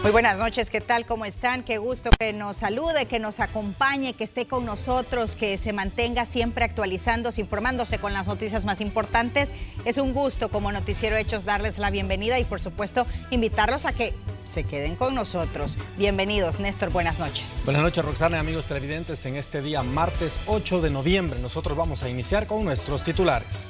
Muy buenas noches, ¿qué tal? ¿Cómo están? Qué gusto que nos salude, que nos acompañe, que esté con nosotros, que se mantenga siempre actualizándose, informándose con las noticias más importantes. Es un gusto como Noticiero Hechos darles la bienvenida y por supuesto invitarlos a que se queden con nosotros. Bienvenidos, Néstor, buenas noches. Buenas noches, Roxana y amigos televidentes. En este día, martes 8 de noviembre, nosotros vamos a iniciar con nuestros titulares.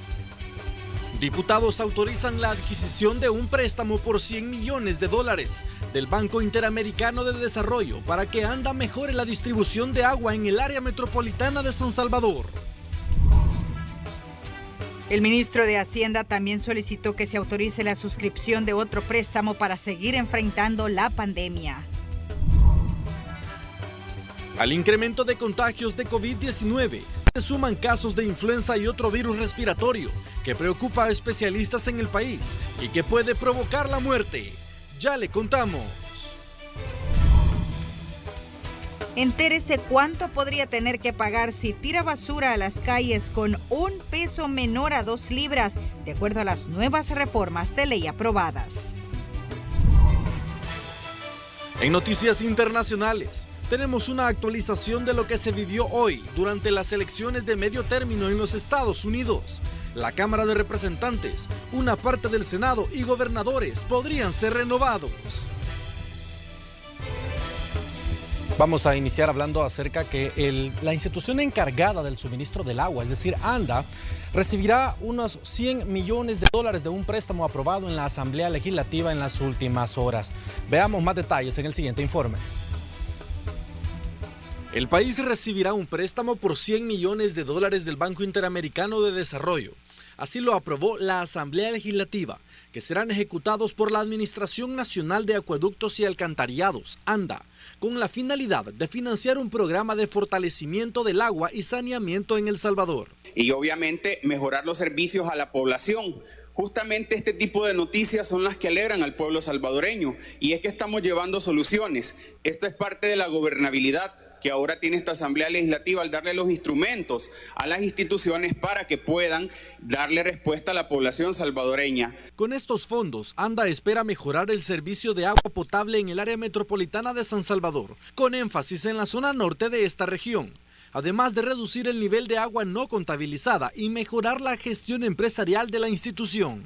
Diputados autorizan la adquisición de un préstamo por $100 millones del Banco Interamericano de Desarrollo para que ANDA mejore la distribución de agua en el área metropolitana de San Salvador. El ministro de Hacienda también solicitó que se autorice la suscripción de otro préstamo para seguir enfrentando la pandemia. Al incremento de contagios de COVID-19, se suman casos de influenza y otro virus respiratorio que preocupa a especialistas en el país y que puede provocar la muerte. Ya le contamos. Entérese cuánto podría tener que pagar si tira basura a las calles con un peso menor a 2 libras, de acuerdo a las nuevas reformas de ley aprobadas. En noticias internacionales, tenemos una actualización de lo que se vivió hoy durante las elecciones de medio término en los Estados Unidos. La Cámara de Representantes, una parte del Senado y gobernadores podrían ser renovados. Vamos a iniciar hablando acerca que la institución encargada del suministro del agua, es decir, ANDA, recibirá unos $100 millones de un préstamo aprobado en la Asamblea Legislativa en las últimas horas. Veamos más detalles en el siguiente informe. El país recibirá un préstamo por $100 millones del Banco Interamericano de Desarrollo. Así lo aprobó la Asamblea Legislativa, que serán ejecutados por la Administración Nacional de Acueductos y Alcantarillados, ANDA, con la finalidad de financiar un programa de fortalecimiento del agua y saneamiento en El Salvador. Y obviamente mejorar los servicios a la población. Justamente este tipo de noticias son las que alegran al pueblo salvadoreño, y es que estamos llevando soluciones. Esto es parte de la gobernabilidad que ahora tiene esta Asamblea Legislativa al darle los instrumentos a las instituciones para que puedan darle respuesta a la población salvadoreña. Con estos fondos, ANDA espera mejorar el servicio de agua potable en el área metropolitana de San Salvador, con énfasis en la zona norte de esta región, además de reducir el nivel de agua no contabilizada y mejorar la gestión empresarial de la institución.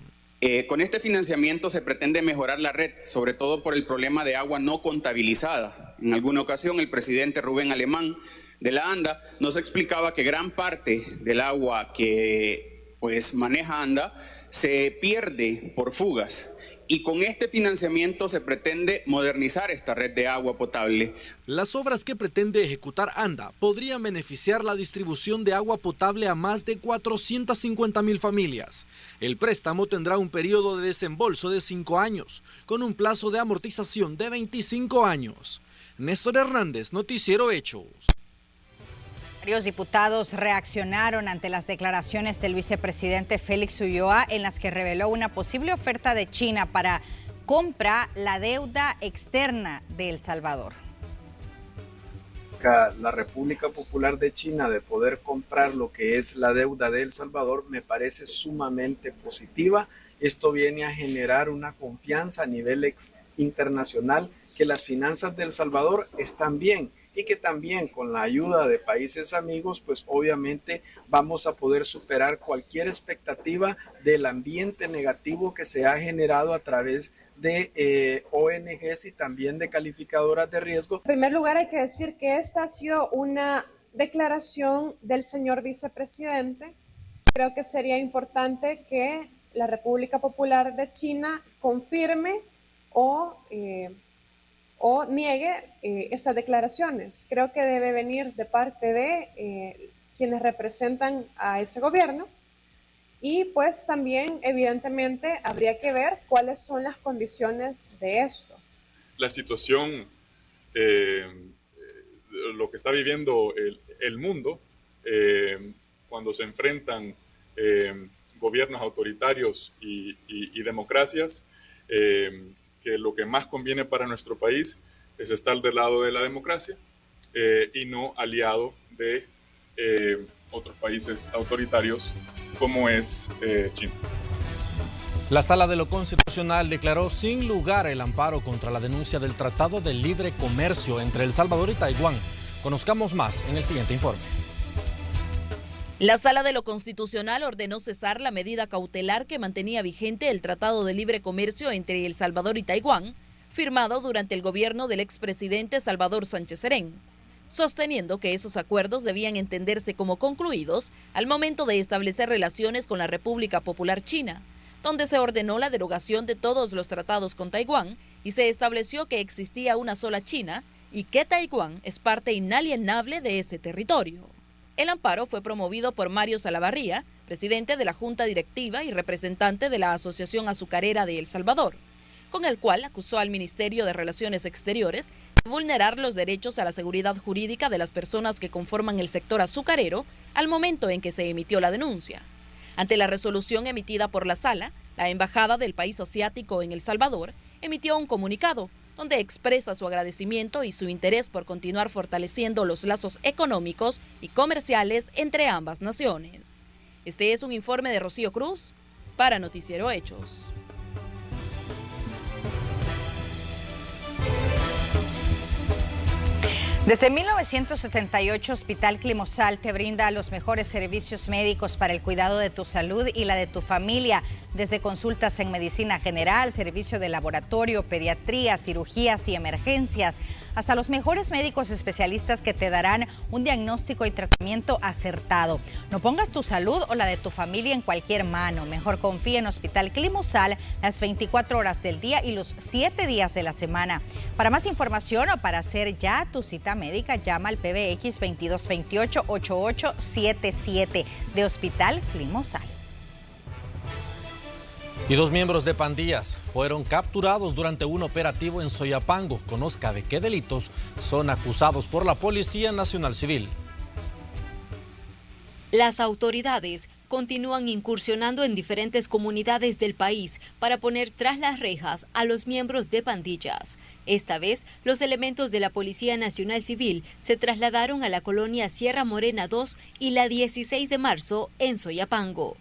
Con este financiamiento se pretende mejorar la red, sobre todo por el problema de agua no contabilizada. En alguna ocasión el presidente Rubén Alemán de la ANDA nos explicaba que gran parte del agua que maneja ANDA se pierde por fugas. Y con este financiamiento se pretende modernizar esta red de agua potable. Las obras que pretende ejecutar ANDA podrían beneficiar la distribución de agua potable a más de 450,000 familias. El préstamo tendrá un periodo de desembolso de 5 años, con un plazo de amortización de 25 años. Néstor Hernández, Noticiero Hechos. Varios diputados reaccionaron ante las declaraciones del vicepresidente Félix Ulloa en las que reveló una posible oferta de China para comprar la deuda externa de El Salvador. La República Popular de China de poder comprar lo que es la deuda de El Salvador me parece sumamente positiva. Esto viene a generar una confianza a nivel internacional que las finanzas de El Salvador están bien, y que también con la ayuda de países amigos, pues obviamente vamos a poder superar cualquier expectativa del ambiente negativo que se ha generado a través de ONGs y también de calificadoras de riesgo. En primer lugar, hay que decir que esta ha sido una declaración del señor vicepresidente. Creo que sería importante que la República Popular de China confirme o niegue estas declaraciones. Creo que debe venir de parte de quienes representan a ese gobierno, y pues también evidentemente habría que ver cuáles son las condiciones de esto. La situación, lo que está viviendo el mundo, cuando se enfrentan gobiernos autoritarios y democracias, que lo que más conviene para nuestro país es estar del lado de la democracia y no aliado de otros países autoritarios como es China. La Sala de lo Constitucional declaró sin lugar el amparo contra la denuncia del Tratado de Libre Comercio entre El Salvador y Taiwán. Conozcamos más en el siguiente informe. La Sala de lo Constitucional ordenó cesar la medida cautelar que mantenía vigente el Tratado de Libre Comercio entre El Salvador y Taiwán, firmado durante el gobierno del expresidente Salvador Sánchez Serén, sosteniendo que esos acuerdos debían entenderse como concluidos al momento de establecer relaciones con la República Popular China, donde se ordenó la derogación de todos los tratados con Taiwán y se estableció que existía una sola China y que Taiwán es parte inalienable de ese territorio. El amparo fue promovido por Mario Salavarría, presidente de la Junta Directiva y representante de la Asociación Azucarera de El Salvador, con el cual acusó al Ministerio de Relaciones Exteriores de vulnerar los derechos a la seguridad jurídica de las personas que conforman el sector azucarero al momento en que se emitió la denuncia. Ante la resolución emitida por la Sala, la Embajada del país asiático en El Salvador emitió un comunicado donde expresa su agradecimiento y su interés por continuar fortaleciendo los lazos económicos y comerciales entre ambas naciones. Este es un informe de Rocío Cruz para Noticiero Hechos. Desde 1978, Hospital Climosal te brinda los mejores servicios médicos para el cuidado de tu salud y la de tu familia, desde consultas en medicina general, servicio de laboratorio, pediatría, cirugías y emergencias, hasta los mejores médicos especialistas que te darán un diagnóstico y tratamiento acertado. No pongas tu salud o la de tu familia en cualquier mano. Mejor confía en Hospital Climosal las 24 horas del día y los 7 días de la semana. Para más información o para hacer ya tu cita médica, llama al PBX 2228-8877 de Hospital Climosal. Y 2 miembros de pandillas fueron capturados durante un operativo en Soyapango. Conozca de qué delitos son acusados por la Policía Nacional Civil. Las autoridades continúan incursionando en diferentes comunidades del país para poner tras las rejas a los miembros de pandillas. Esta vez, los elementos de la Policía Nacional Civil se trasladaron a la colonia Sierra Morena 2 y la 16 de marzo en Soyapango,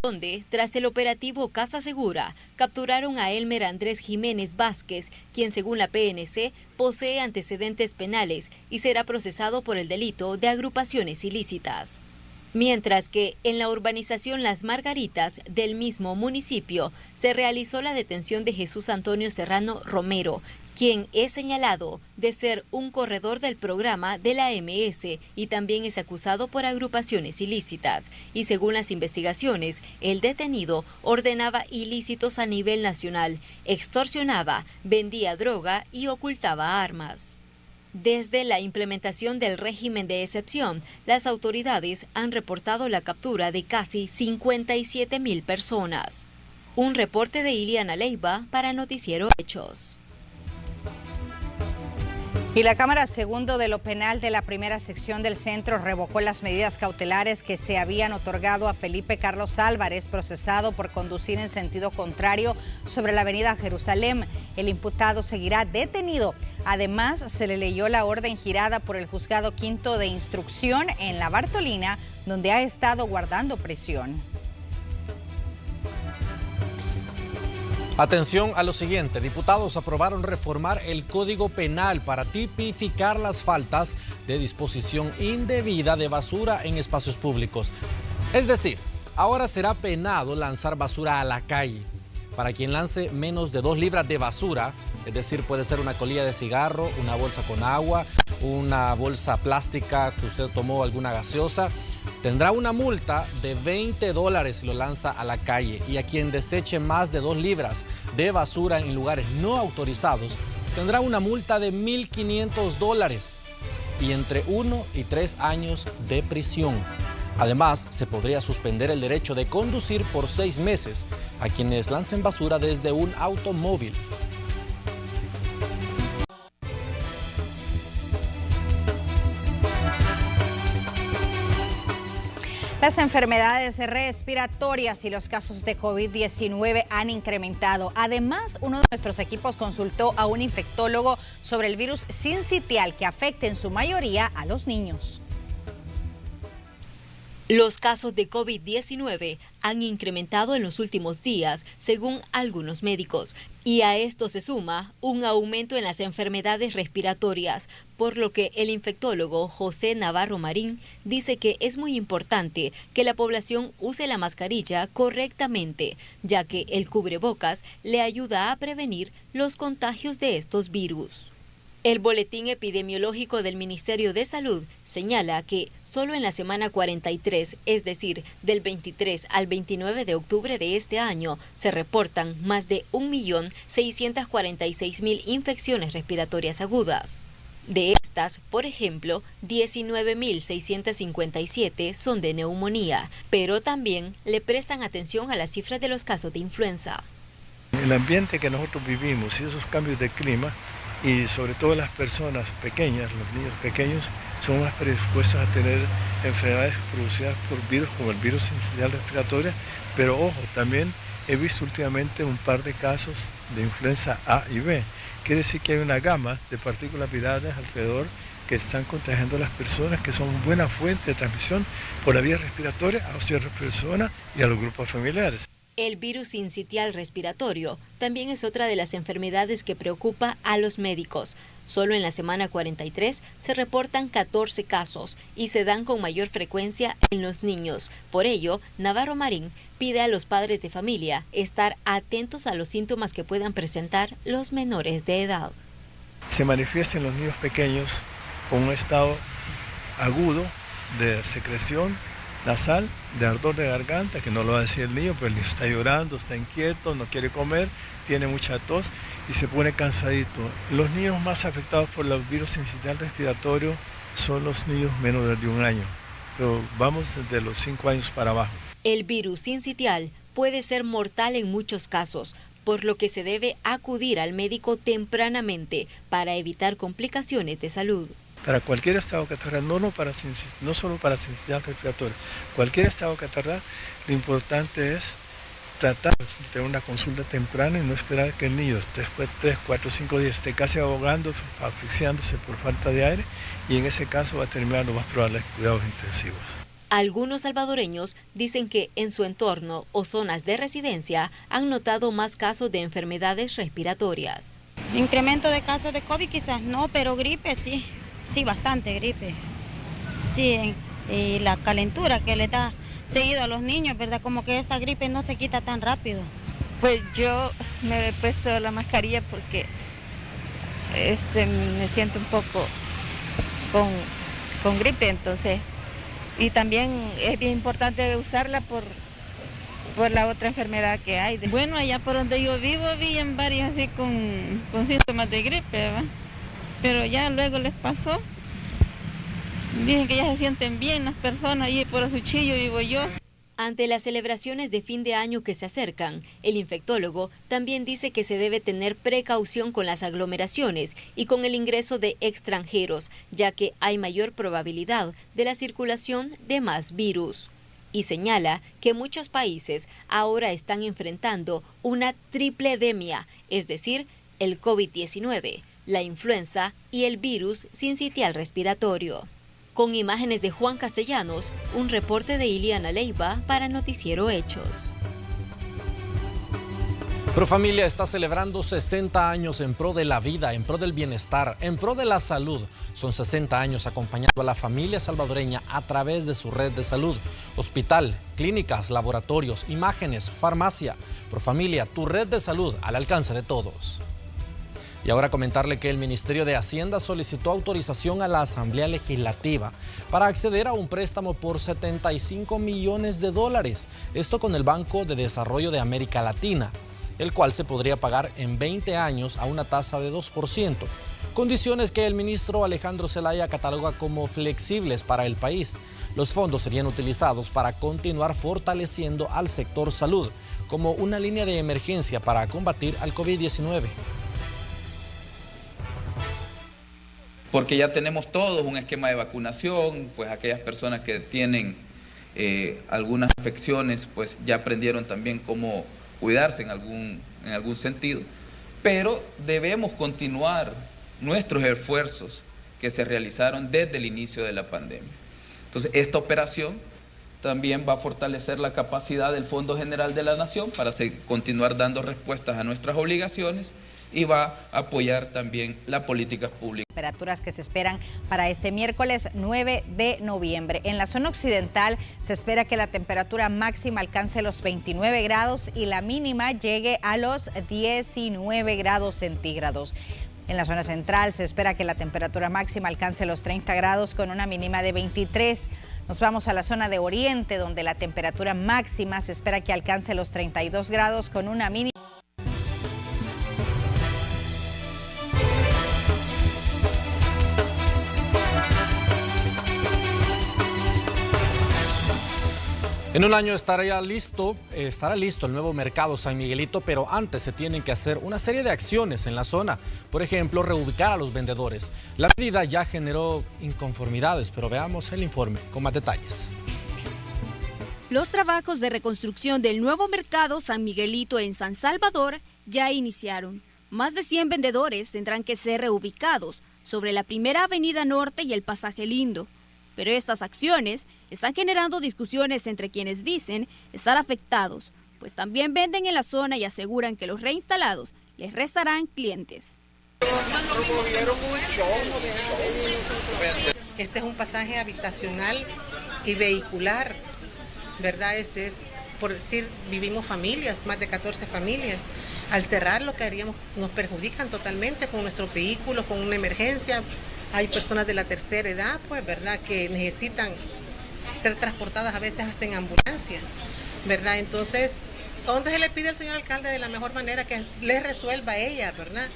donde, tras el operativo Casa Segura, capturaron a Elmer Andrés Jiménez Vázquez, quien según la PNC posee antecedentes penales y será procesado por el delito de agrupaciones ilícitas. Mientras que en la urbanización Las Margaritas del mismo municipio se realizó la detención de Jesús Antonio Serrano Romero, quien es señalado de ser un corredor del programa de la MS y también es acusado por agrupaciones ilícitas. Y según las investigaciones, el detenido ordenaba ilícitos a nivel nacional, extorsionaba, vendía droga y ocultaba armas. Desde la implementación del régimen de excepción, las autoridades han reportado la captura de casi 57,000 personas. Un reporte de Iliana Leiva para Noticiero Hechos. Y la Cámara Segundo de lo Penal de la Primera Sección del Centro revocó las medidas cautelares que se habían otorgado a Felipe Carlos Álvarez, procesado por conducir en sentido contrario sobre la avenida Jerusalén. El imputado seguirá detenido. Además, se le leyó la orden girada por el Juzgado Quinto de Instrucción en La Bartolina, donde ha estado guardando prisión. Atención a lo siguiente, diputados aprobaron reformar el Código Penal para tipificar las faltas de disposición indebida de basura en espacios públicos. Es decir, ahora será penado lanzar basura a la calle. Para quien lance menos de 2 libras de basura, es decir, puede ser una colilla de cigarro, una bolsa con agua, una bolsa plástica que usted tomó alguna gaseosa, tendrá una multa de $20 si lo lanza a la calle. Y a quien deseche más de 2 libras de basura en lugares no autorizados, tendrá una multa de $1,500 y entre 1 y 3 años de prisión. Además, se podría suspender el derecho de conducir por 6 meses a quienes lancen basura desde un automóvil. Las enfermedades respiratorias y los casos de COVID-19 han incrementado. Además, uno de nuestros equipos consultó a un infectólogo sobre el virus sincitial que afecta en su mayoría a los niños. Los casos de COVID-19 han incrementado en los últimos días, según algunos médicos, y a esto se suma un aumento en las enfermedades respiratorias, por lo que el infectólogo José Navarro Marín dice que es muy importante que la población use la mascarilla correctamente, ya que el cubrebocas le ayuda a prevenir los contagios de estos virus. El boletín epidemiológico del Ministerio de Salud señala que solo en la semana 43, es decir, del 23 al 29 de octubre de este año, se reportan más de 1.646.000 infecciones respiratorias agudas. De estas, por ejemplo, 19.657 son de neumonía, pero también le prestan atención a las cifras de los casos de influenza. El ambiente que nosotros vivimos y esos cambios de clima, y sobre todo las personas pequeñas, los niños pequeños, son más predispuestos a tener enfermedades producidas por virus como el virus sincicial respiratorio, pero ojo, también he visto últimamente un par de casos de influenza A y B. Quiere decir que hay una gama de partículas virales alrededor que están contagiando a las personas, que son buena fuente de transmisión por la vía respiratoria a otras personas y a los grupos familiares. El virus sincicial respiratorio también es otra de las enfermedades que preocupa a los médicos. Solo en la semana 43 se reportan 14 casos y se dan con mayor frecuencia en los niños. Por ello, Navarro Marín pide a los padres de familia estar atentos a los síntomas que puedan presentar los menores de edad. Se manifiesta en los niños pequeños con un estado agudo de secreción nasal, de ardor de garganta, que no lo va a decir el niño, pero el niño está llorando, está inquieto, no quiere comer, tiene mucha tos y se pone cansadito. Los niños más afectados por el virus sincicial respiratorio son los niños menos de 1 año, pero vamos desde los 5 años para abajo. El virus sincicial puede ser mortal en muchos casos, por lo que se debe acudir al médico tempranamente para evitar complicaciones de salud. Para cualquier estado catarral, no solo para sincicial respiratorio, cualquier estado catarral, lo importante es tratar de tener una consulta temprana y no esperar que el niño después de 3, 4, 5 días esté casi ahogando, asfixiándose por falta de aire, y en ese caso va a terminar lo más probable en cuidados intensivos. Algunos salvadoreños dicen que en su entorno o zonas de residencia han notado más casos de enfermedades respiratorias. Incremento de casos de COVID quizás no, pero gripe sí. Sí, bastante gripe. Sí, y la calentura que le da seguido a los niños, ¿verdad? Como que esta gripe no se quita tan rápido. Pues yo me he puesto la mascarilla porque me siento un poco con gripe, entonces. Y también es bien importante usarla por la otra enfermedad que hay. Bueno, allá por donde yo vivo, vi en varios así con síntomas de gripe, ¿verdad? Pero ya luego les pasó. Dicen que ya se sienten bien las personas, y por Azuchillo vivo yo. Ante las celebraciones de fin de año que se acercan, el infectólogo también dice que se debe tener precaución con las aglomeraciones y con el ingreso de extranjeros, ya que hay mayor probabilidad de la circulación de más virus. Y señala que muchos países ahora están enfrentando una tripledemia, es decir, el COVID-19, la influenza y el virus sincicial respiratorio. Con imágenes de Juan Castellanos, un reporte de Iliana Leiva para Noticiero Hechos. Profamilia está celebrando 60 años en pro de la vida, en pro del bienestar, en pro de la salud. Son 60 años acompañando a la familia salvadoreña a través de su red de salud. Hospital, clínicas, laboratorios, imágenes, farmacia. Profamilia, tu red de salud al alcance de todos. Y ahora comentarle que el Ministerio de Hacienda solicitó autorización a la Asamblea Legislativa para acceder a un préstamo por $75 millones. Esto con el Banco de Desarrollo de América Latina, el cual se podría pagar en 20 años a una tasa de 2%. Condiciones que el ministro Alejandro Zelaya cataloga como flexibles para el país. Los fondos serían utilizados para continuar fortaleciendo al sector salud como una línea de emergencia para combatir al COVID-19. Porque ya tenemos todos un esquema de vacunación, pues aquellas personas que tienen algunas afecciones, pues ya aprendieron también cómo cuidarse en algún sentido. Pero debemos continuar nuestros esfuerzos que se realizaron desde el inicio de la pandemia. Entonces, esta operación también va a fortalecer la capacidad del Fondo General de la Nación para continuar dando respuestas a nuestras obligaciones y va a apoyar también la política pública. Temperaturas que se esperan para este miércoles 9 de noviembre. En la zona occidental se espera que la temperatura máxima alcance los 29 grados y la mínima llegue a los 19 grados centígrados. En la zona central se espera que la temperatura máxima alcance los 30 grados con una mínima de 23. Nos vamos a la zona de Oriente, donde la temperatura máxima se espera que alcance los 32 grados con una mínima. En un año estará listo el nuevo mercado San Miguelito, pero antes se tienen que hacer una serie de acciones en la zona. Por ejemplo, reubicar a los vendedores. La medida ya generó inconformidades, pero veamos el informe con más detalles. Los trabajos de reconstrucción del nuevo mercado San Miguelito en San Salvador ya iniciaron. Más de 100 vendedores tendrán que ser reubicados sobre la primera avenida norte y el pasaje Lindo. Pero estas acciones están generando discusiones entre quienes dicen estar afectados, pues también venden en la zona y aseguran que los reinstalados les restarán clientes. Este es un pasaje habitacional y vehicular, ¿verdad? Este es, por decir, vivimos familias, más de 14 familias. Al cerrar lo que haríamos, nos perjudican totalmente con nuestros vehículos, con una emergencia. Hay personas de la tercera edad, pues, ¿verdad?, que necesitan ser transportadas a veces hasta en ambulancia, ¿verdad? Entonces, ¿dónde se le pide al señor alcalde de la mejor manera que les resuelva a ella, ¿verdad?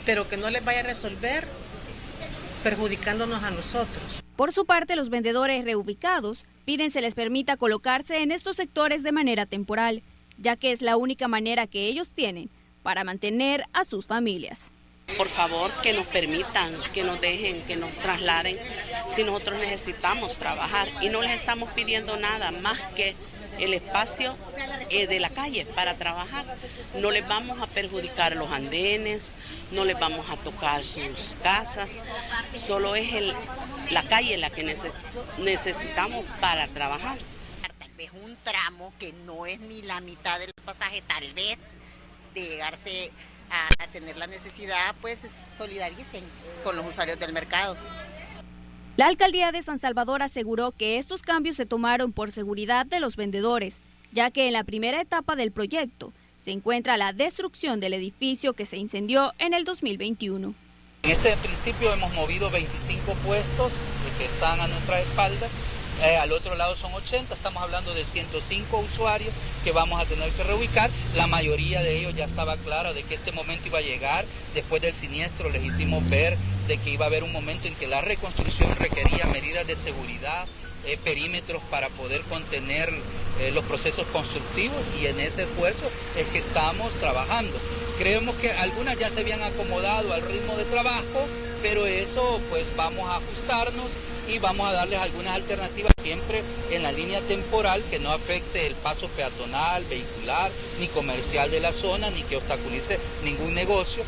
Pero que no les vaya a resolver perjudicándonos a nosotros. Por su parte, los vendedores reubicados piden se les permita colocarse en estos sectores de manera temporal, ya que es la única manera que ellos tienen para mantener a sus familias. Por favor, que nos permitan, que nos dejen, que nos trasladen si nosotros necesitamos trabajar y no les estamos pidiendo nada más que el espacio de la calle para trabajar. No les vamos a perjudicar los andenes, no les vamos a tocar sus casas, solo es la calle la que necesitamos para trabajar. Tal vez un tramo que no es ni la mitad del pasaje, tal vez de llegarse a tener la necesidad, pues se solidaricen con los usuarios del mercado. La alcaldía de San Salvador aseguró que estos cambios se tomaron por seguridad de los vendedores, ya que en la primera etapa del proyecto se encuentra la destrucción del edificio que se incendió en el 2021. En este principio hemos movido 25 puestos que están a nuestra espalda. Al otro lado son 80, estamos hablando de 105 usuarios que vamos a tener que reubicar. La mayoría de ellos ya estaba claro de que este momento iba a llegar. Después del siniestro les hicimos ver de que iba a haber un momento en que la reconstrucción requería medidas de seguridad, perímetros para poder contener los procesos constructivos, y en ese esfuerzo es que estamos trabajando. Creemos que algunas ya se habían acomodado al ritmo de trabajo, pero eso pues vamos a ajustarnos y vamos a darles algunas alternativas siempre en la línea temporal que no afecte el paso peatonal, vehicular ni comercial de la zona, ni que obstaculice ningún negocio.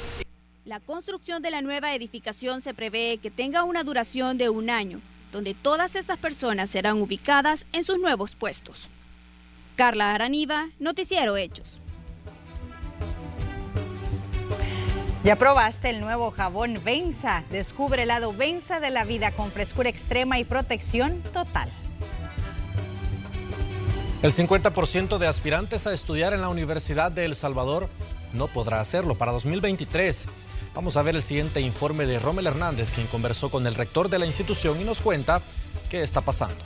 La construcción de la nueva edificación se prevé que tenga una duración de 1 año, donde todas estas personas serán ubicadas en sus nuevos puestos. Carla Araniva, Noticiero Hechos. ¿Ya probaste el nuevo jabón Venza? Descubre el lado Venza de la vida con frescura extrema y protección total. El 50% de aspirantes a estudiar en la Universidad de El Salvador no podrá hacerlo para 2023. Vamos a ver el siguiente informe de Rommel Hernández, quien conversó con el rector de la institución y nos cuenta qué está pasando.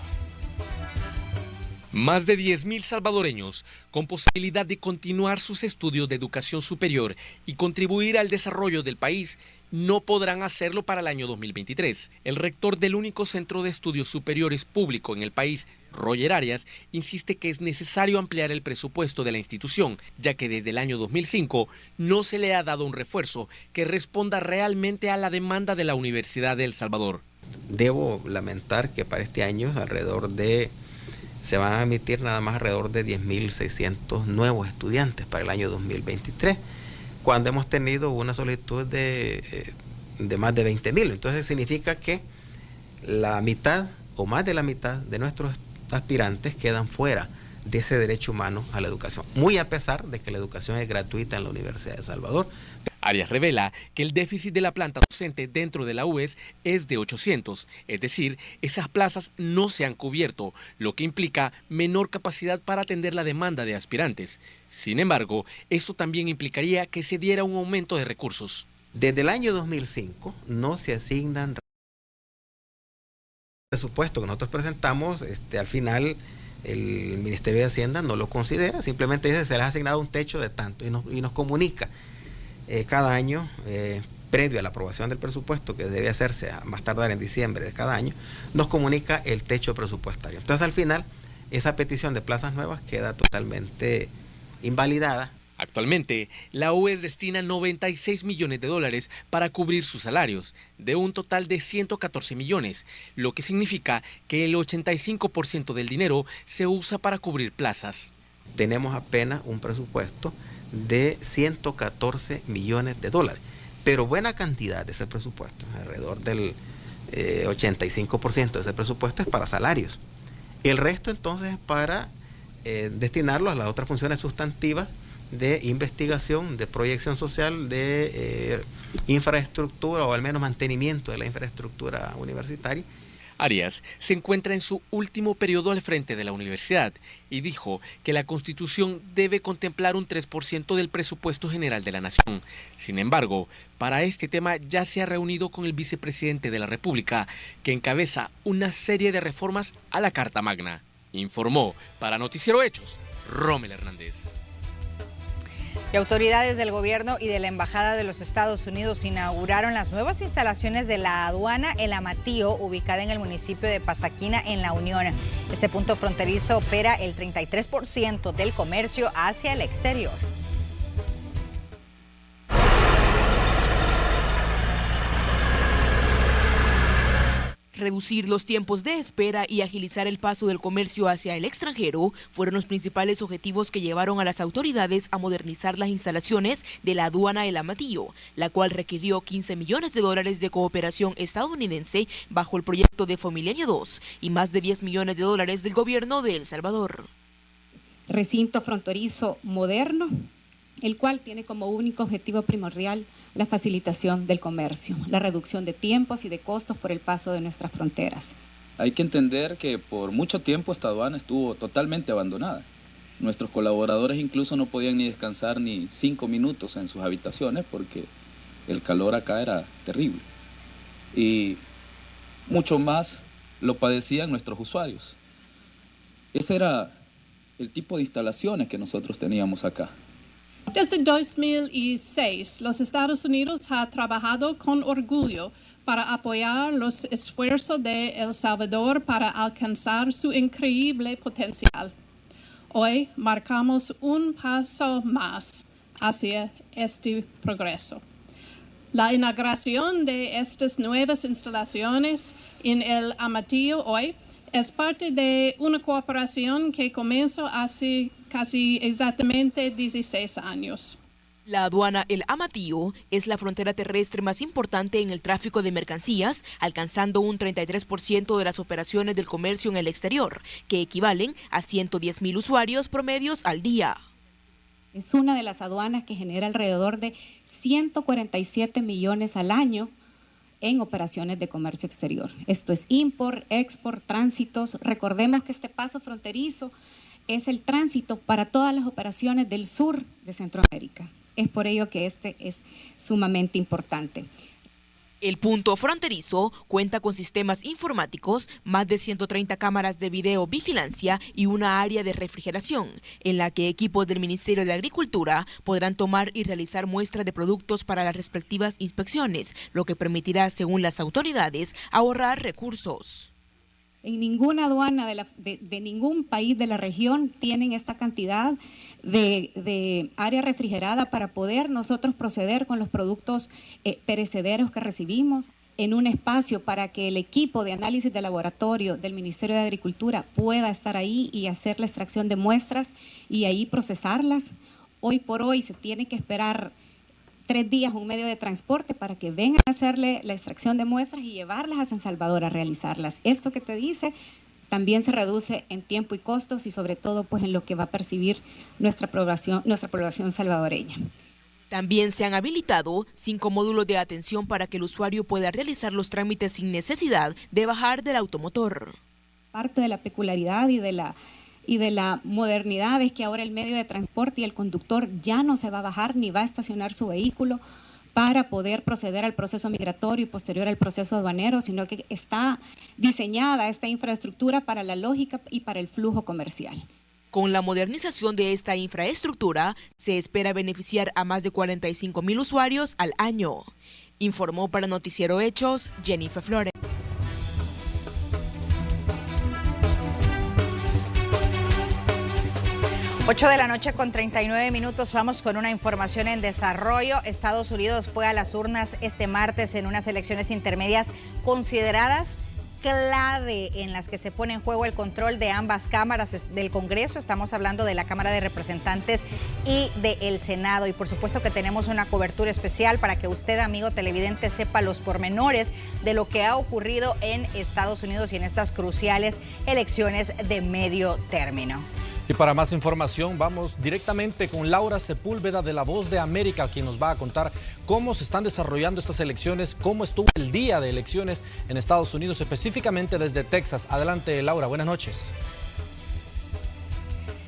Más de 10.000 salvadoreños con posibilidad de continuar sus estudios de educación superior y contribuir al desarrollo del país no podrán hacerlo para el año 2023. El rector del único centro de estudios superiores público en el país, Roger Arias, insiste que es necesario ampliar el presupuesto de la institución, ya que desde el año 2005 no se le ha dado un refuerzo que responda realmente a la demanda de la Universidad de El Salvador. Debo lamentar que para este año se van a admitir nada más alrededor de 10.600 nuevos estudiantes para el año 2023, cuando hemos tenido una solicitud de más de 20.000. Entonces significa que la mitad o más de la mitad de nuestros aspirantes quedan fuera de ese derecho humano a la educación, muy a pesar de que la educación es gratuita en la Universidad de El Salvador. Arias revela que el déficit de la planta docente dentro de la UES es de 800, es decir, esas plazas no se han cubierto, lo que implica menor capacidad para atender la demanda de aspirantes. Sin embargo, esto también implicaría que se diera un aumento de recursos. Desde el año 2005 no se asignan presupuesto que nosotros presentamos, al final el Ministerio de Hacienda no lo considera, simplemente dice se les ha asignado un techo de tanto y nos comunica cada año, previo a la aprobación del presupuesto, que debe hacerse a más tardar en diciembre de cada año, nos comunica el techo presupuestario. Entonces al final esa petición de plazas nuevas queda totalmente invalidada. Actualmente, la UES destina 96 millones de dólares para cubrir sus salarios, de un total de 114 millones, lo que significa que el 85% del dinero se usa para cubrir plazas. Tenemos apenas un presupuesto de 114 millones de dólares, pero buena cantidad de ese presupuesto, alrededor del 85% de ese presupuesto es para salarios. El resto entonces es para destinarlo a las otras funciones sustantivas de investigación, de proyección social, de infraestructura o al menos mantenimiento de la infraestructura universitaria. Arias se encuentra en su último periodo al frente de la universidad y dijo que la Constitución debe contemplar un 3% del presupuesto general de la nación. Sin embargo, para este tema ya se ha reunido con el vicepresidente de la República, que encabeza una serie de reformas a la Carta Magna. Informó para Noticiero Hechos, Rommel Hernández. Y autoridades del gobierno y de la Embajada de los Estados Unidos inauguraron las nuevas instalaciones de la aduana El Amatío, ubicada en el municipio de Pasaquina, en La Unión. Este punto fronterizo opera el 33% del comercio hacia el exterior. Reducir los tiempos de espera y agilizar el paso del comercio hacia el extranjero fueron los principales objetivos que llevaron a las autoridades a modernizar las instalaciones de la aduana El Amatío, la cual requirió 15 millones de dólares de cooperación estadounidense bajo el proyecto de Familia 2 y más de 10 millones de dólares del gobierno de El Salvador. Recinto fronterizo moderno, el cual tiene como único objetivo primordial la facilitación del comercio, la reducción de tiempos y de costos por el paso de nuestras fronteras. Hay que entender que por mucho tiempo esta aduana estuvo totalmente abandonada. Nuestros colaboradores incluso no podían ni descansar ni 5 minutos en sus habitaciones porque el calor acá era terrible. Y mucho más lo padecían nuestros usuarios. Ese era el tipo de instalaciones que nosotros teníamos acá. Desde 2006, los Estados Unidos han trabajado con orgullo para apoyar los esfuerzos de El Salvador para alcanzar su increíble potencial. Hoy marcamos un paso más hacia este progreso. La inauguración de estas nuevas instalaciones en El Amatío hoy es parte de una cooperación que comenzó hace casi exactamente 16 años. La aduana El Amatío es la frontera terrestre más importante en el tráfico de mercancías, alcanzando un 33% de las operaciones del comercio en el exterior, que equivalen a 110,000 usuarios promedios al día. Es una de las aduanas que genera alrededor de 147 millones al año en operaciones de comercio exterior. Esto es import, export, tránsitos. Recordemos que este paso fronterizo es el tránsito para todas las operaciones del sur de Centroamérica. Es por ello que este es sumamente importante. El punto fronterizo cuenta con sistemas informáticos, más de 130 cámaras de videovigilancia y una área de refrigeración, en la que equipos del Ministerio de Agricultura podrán tomar y realizar muestras de productos para las respectivas inspecciones, lo que permitirá, según las autoridades, ahorrar recursos. En ninguna aduana de ningún país de la región tienen esta cantidad de área refrigerada para poder nosotros proceder con los productos perecederos que recibimos en un espacio para que el equipo de análisis de laboratorio del Ministerio de Agricultura pueda estar ahí y hacer la extracción de muestras y ahí procesarlas. Hoy por hoy se tiene que esperar 3 días un medio de transporte para que vengan a hacerle la extracción de muestras y llevarlas a San Salvador a realizarlas. Esto que te dice también se reduce en tiempo y costos y sobre todo pues en lo que va a percibir nuestra población salvadoreña. También se han habilitado 5 módulos de atención para que el usuario pueda realizar los trámites sin necesidad de bajar del automotor. Parte de la peculiaridad y de la modernidad es que ahora el medio de transporte y el conductor ya no se va a bajar ni va a estacionar su vehículo para poder proceder al proceso migratorio y posterior al proceso aduanero, sino que está diseñada esta infraestructura para la lógica y para el flujo comercial. Con la modernización de esta infraestructura, se espera beneficiar a más de 45,000 usuarios al año. Informó para Noticiero Hechos, Jennifer Flores. 8 de la noche con 39 minutos. Vamos con una información en desarrollo. Estados Unidos fue a las urnas este martes en unas elecciones intermedias consideradas clave, en las que se pone en juego el control de ambas cámaras del Congreso. Estamos hablando de la Cámara de Representantes y del Senado. Y por supuesto que tenemos una cobertura especial para que usted, amigo televidente, sepa los pormenores de lo que ha ocurrido en Estados Unidos y en estas cruciales elecciones de medio término. Y para más información vamos directamente con Laura Sepúlveda de La Voz de América, quien nos va a contar cómo se están desarrollando estas elecciones, cómo estuvo el día de elecciones en Estados Unidos, específicamente desde Texas. Adelante, Laura, buenas noches.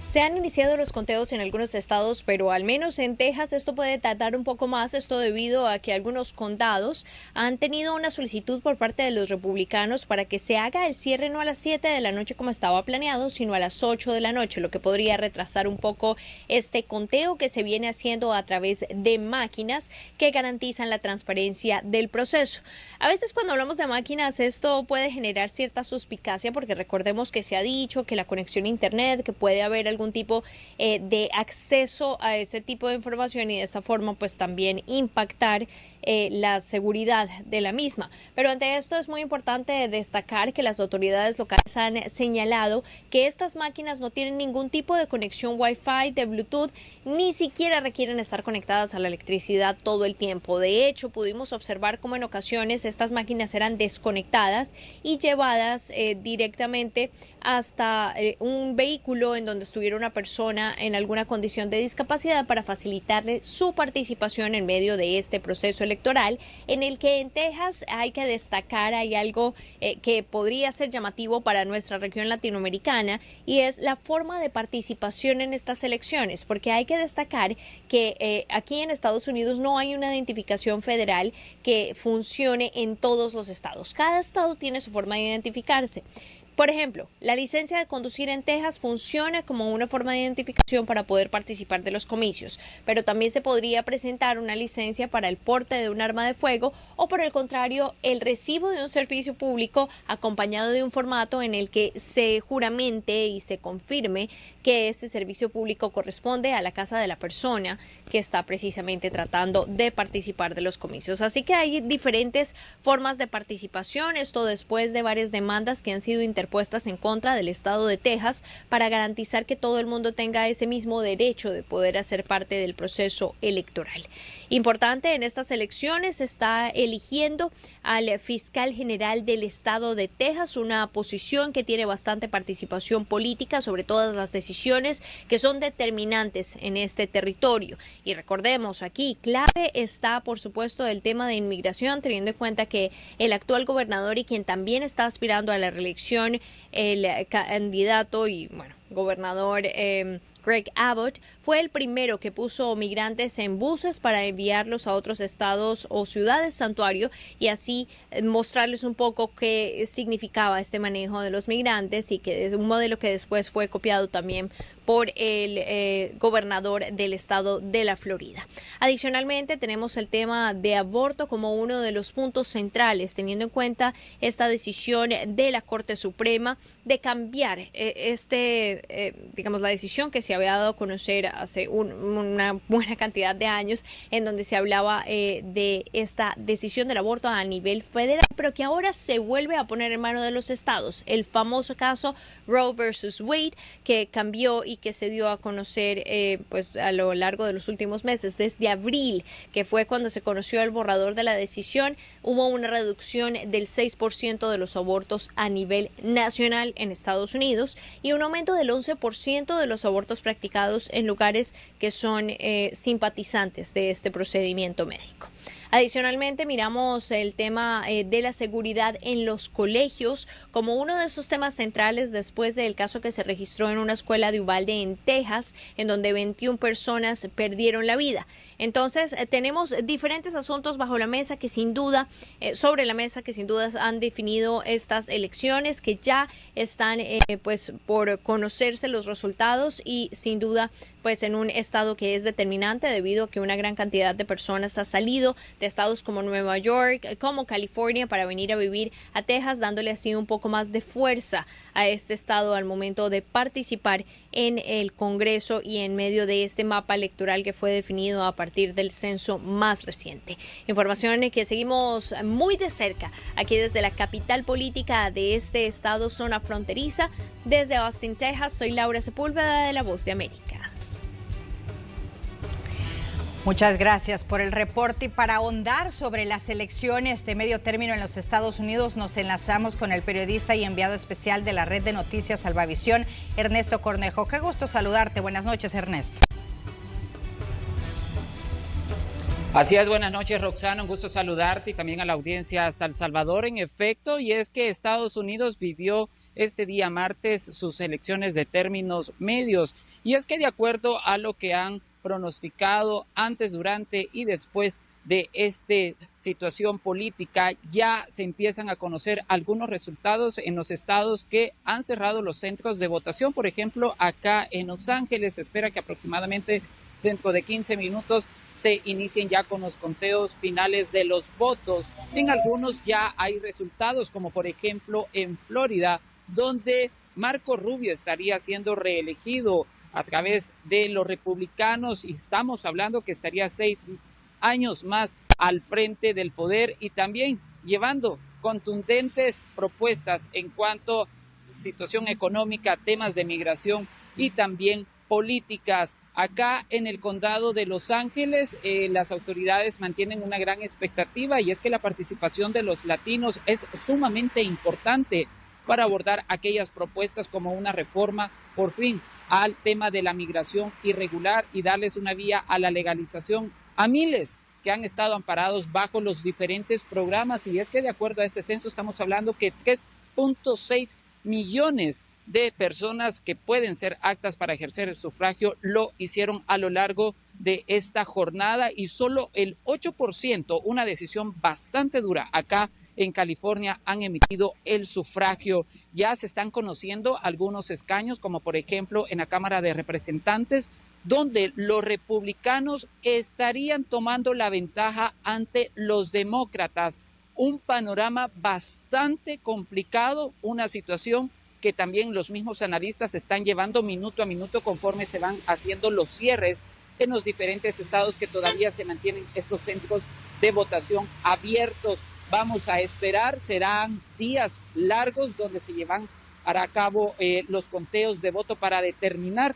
Se han iniciado los conteos en algunos estados, pero al menos en Texas esto puede tardar un poco más, esto debido a que algunos condados han tenido una solicitud por parte de los republicanos para que se haga el cierre no a las 7 de la noche como estaba planeado, sino a las 8 de la noche, lo que podría retrasar un poco este conteo que se viene haciendo a través de máquinas que garantizan la transparencia del proceso. A veces cuando hablamos de máquinas esto puede generar cierta suspicacia, porque recordemos que se ha dicho que la conexión a internet, que puede haber algún tipo de acceso a ese tipo de información y de esa forma pues también impactar la seguridad de la misma. Pero ante esto es muy importante destacar que las autoridades locales han señalado que estas máquinas no tienen ningún tipo de conexión Wi-Fi, de Bluetooth, ni siquiera requieren estar conectadas a la electricidad todo el tiempo. De hecho, pudimos observar cómo en ocasiones estas máquinas eran desconectadas y llevadas directamente hasta un vehículo en donde estuviera una persona en alguna condición de discapacidad para facilitarle su participación en medio de este proceso electoral, en el que en Texas hay que destacar, hay algo que podría ser llamativo para nuestra región latinoamericana, y es la forma de participación en estas elecciones, porque hay que destacar que aquí en Estados Unidos no hay una identificación federal que funcione en todos los estados. Cada estado tiene su forma de identificarse. Por ejemplo, la licencia de conducir en Texas funciona como una forma de identificación para poder participar de los comicios, pero también se podría presentar una licencia para el porte de un arma de fuego o, por el contrario, el recibo de un servicio público acompañado de un formato en el que se juramente y se confirme que ese servicio público corresponde a la casa de la persona que está precisamente tratando de participar de los comicios. Así que hay diferentes formas de participación, esto después de varias demandas que han sido interpuestas en contra del estado de Texas para garantizar que todo el mundo tenga ese mismo derecho de poder hacer parte del proceso electoral. Importante, en estas elecciones se está eligiendo al fiscal general del estado de Texas, una posición que tiene bastante participación política sobre todas las decisiones que son determinantes en este territorio. Y recordemos, aquí clave está, por supuesto, el tema de inmigración, teniendo en cuenta que el actual gobernador y quien también está aspirando a la reelección, el candidato y, gobernador Greg Abbott, fue el primero que puso migrantes en buses para enviarlos a otros estados o ciudades santuario y así mostrarles un poco qué significaba este manejo de los migrantes, y que es un modelo que después fue copiado también por el gobernador del estado de la Florida. Adicionalmente, tenemos el tema de aborto como uno de los puntos centrales, teniendo en cuenta esta decisión de la Corte Suprema de cambiar este digamos, la decisión que se había dado a conocer hace una buena cantidad de años, en donde se hablaba de esta decisión del aborto a nivel federal, pero que ahora se vuelve a poner en manos de los estados. El famoso caso Roe versus Wade, que cambió y que se dio a conocer pues a lo largo de los últimos meses, desde abril, que fue cuando se conoció el borrador de la decisión. Hubo una reducción del 6% de los abortos a nivel nacional en Estados Unidos y un aumento del 11% de los abortos practicados en lugares que son simpatizantes de este procedimiento médico. Adicionalmente, miramos el tema de la seguridad en los colegios como uno de esos temas centrales después del caso que se registró en una escuela de Uvalde, en Texas, en donde 21 personas perdieron la vida. Entonces, tenemos diferentes asuntos bajo la mesa que sin duda, sobre la mesa, que sin duda han definido estas elecciones, que ya están pues por conocerse los resultados y sin duda pues en un estado que es determinante debido a que una gran cantidad de personas ha salido de estados como Nueva York, como California, para venir a vivir a Texas, dándole así un poco más de fuerza a este estado al momento de participar en el Congreso y en medio de este mapa electoral que fue definido a partir del censo más reciente. Información que seguimos muy de cerca aquí desde la capital política de este estado, zona fronteriza, desde Austin, Texas. Soy Laura Sepúlveda de La Voz de América. Muchas gracias por el reporte, y para ahondar sobre las elecciones de medio término en los Estados Unidos nos enlazamos con el periodista y enviado especial de la red de noticias Salvavisión, Ernesto Cornejo. Qué gusto saludarte. Buenas noches, Ernesto. Así es, buenas noches, Roxana, un gusto saludarte y también a la audiencia hasta El Salvador. En efecto, y es que Estados Unidos vivió este día martes sus elecciones de términos medios, y es que de acuerdo a lo que han pronosticado antes, durante y después de esta situación política, ya se empiezan a conocer algunos resultados en los estados que han cerrado los centros de votación. Por ejemplo, acá en Los Ángeles se espera que aproximadamente dentro de 15 minutos se inicien ya con los conteos finales de los votos. En algunos ya hay resultados, como por ejemplo en Florida, donde Marco Rubio estaría siendo reelegido a través de los republicanos, y estamos hablando que estaría 6 años más al frente del poder y también llevando contundentes propuestas en cuanto a situación económica, temas de migración y también políticas. Acá en el condado de Los Ángeles, las autoridades mantienen una gran expectativa, y es que la participación de los latinos es sumamente importante para abordar aquellas propuestas como una reforma, por fin, al tema de la migración irregular y darles una vía a la legalización a miles que han estado amparados bajo los diferentes programas. Y es que de acuerdo a este censo estamos hablando que 3.6 millones de personas que pueden ser aptas para ejercer el sufragio lo hicieron a lo largo de esta jornada, y solo el 8%, una decisión bastante dura acá en California, han emitido el sufragio. Ya se están conociendo algunos escaños, como por ejemplo en la Cámara de Representantes, donde los republicanos estarían tomando la ventaja ante los demócratas. Un panorama bastante complicado, una situación que también los mismos analistas están llevando minuto a minuto conforme se van haciendo los cierres en los diferentes estados que todavía se mantienen estos centros de votación abiertos. Vamos a esperar, serán días largos donde se llevan a cabo los conteos de voto para determinar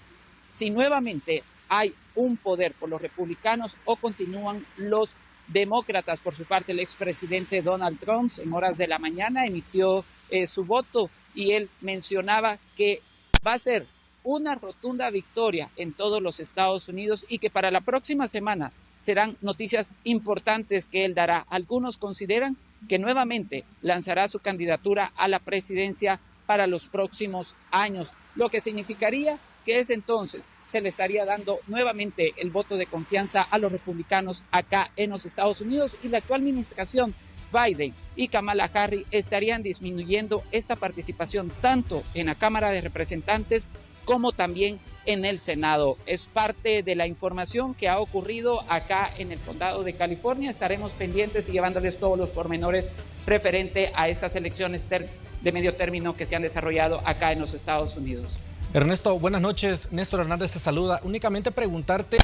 si nuevamente hay un poder por los republicanos o continúan los demócratas. Por su parte, el expresidente Donald Trump en horas de la mañana emitió su voto, y él mencionaba que va a ser una rotunda victoria en todos los Estados Unidos y que para la próxima semana serán noticias importantes que él dará. Algunos consideran que nuevamente lanzará su candidatura a la presidencia para los próximos años, lo que significaría que es entonces se le estaría dando nuevamente el voto de confianza a los republicanos acá en los Estados Unidos, y la actual administración Biden y Kamala Harris estarían disminuyendo esta participación tanto en la Cámara de Representantes como también en el Senado. Es parte de la información que ha ocurrido acá en el condado de California. Estaremos pendientes y llevándoles todos los pormenores referente a estas elecciones de medio término que se han desarrollado acá en los Estados Unidos. Ernesto, buenas noches. Néstor Hernández te saluda. Únicamente preguntarte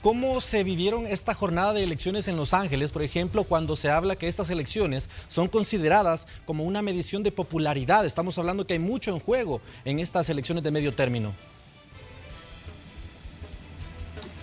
cómo se vivieron esta jornada de elecciones en Los Ángeles, por ejemplo, cuando se habla que estas elecciones son consideradas como una medición de popularidad. Estamos hablando que hay mucho en juego en estas elecciones de medio término.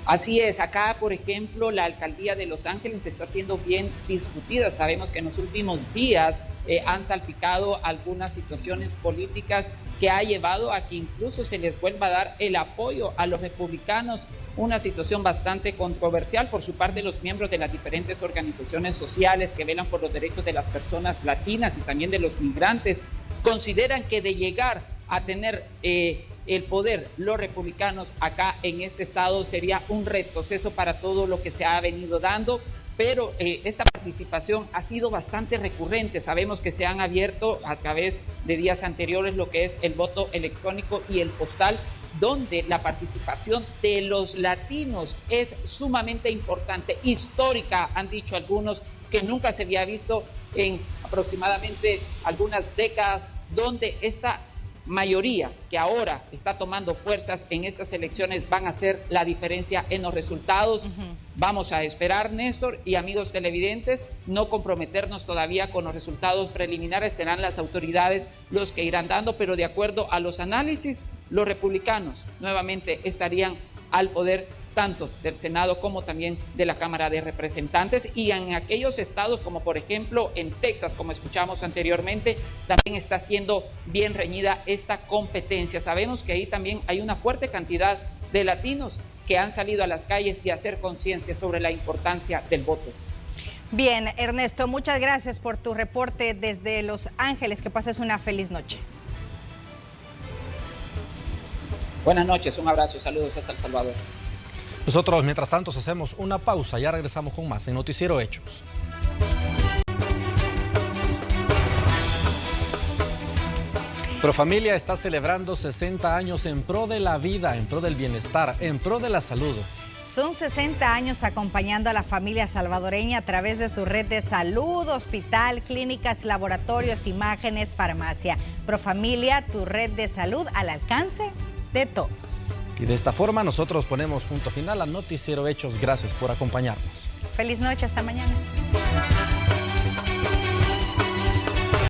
Así es, acá por ejemplo la alcaldía de Los Ángeles está siendo bien discutida. Sabemos que en los últimos días han salpicado algunas situaciones políticas que ha llevado a que incluso se les vuelva a dar el apoyo a los republicanos, una situación bastante controversial por su parte. Los miembros de las diferentes organizaciones sociales que velan por los derechos de las personas latinas y también de los migrantes consideran que de llegar a tener el poder los republicanos acá en este estado sería un retroceso para todo lo que se ha venido dando, pero esta participación ha sido bastante recurrente. Sabemos que se han abierto a través de días anteriores lo que es el voto electrónico y el postal, donde la participación de los latinos es sumamente importante, histórica, han dicho algunos, que nunca se había visto en aproximadamente algunas décadas, donde esta mayoría que ahora está tomando fuerzas en estas elecciones van a hacer la diferencia en los resultados. Vamos a esperar, Néstor y amigos televidentes, no comprometernos todavía con los resultados preliminares. Serán las autoridades los que irán dando, pero de acuerdo a los análisis, los republicanos nuevamente estarían al poder, tanto del Senado como también de la Cámara de Representantes, y en aquellos estados como por ejemplo en Texas, como escuchamos anteriormente, también está siendo bien reñida esta competencia. Sabemos que ahí también hay una fuerte cantidad de latinos que han salido a las calles y a hacer conciencia sobre la importancia del voto. Bien, Ernesto, muchas gracias por tu reporte desde Los Ángeles. Que pases una feliz noche. Buenas noches, un abrazo, saludos hasta El Salvador. Nosotros, mientras tanto, hacemos una pausa. Ya regresamos con más en Noticiero Hechos. Profamilia está celebrando 60 años en pro de la vida, en pro del bienestar, en pro de la salud. Son 60 años acompañando a la familia salvadoreña a través de su red de salud, hospital, clínicas, laboratorios, imágenes, farmacia. Profamilia, tu red de salud al alcance de todos. Y de esta forma nosotros ponemos punto final a Noticiero Hechos. Gracias por acompañarnos. Feliz noche, hasta mañana.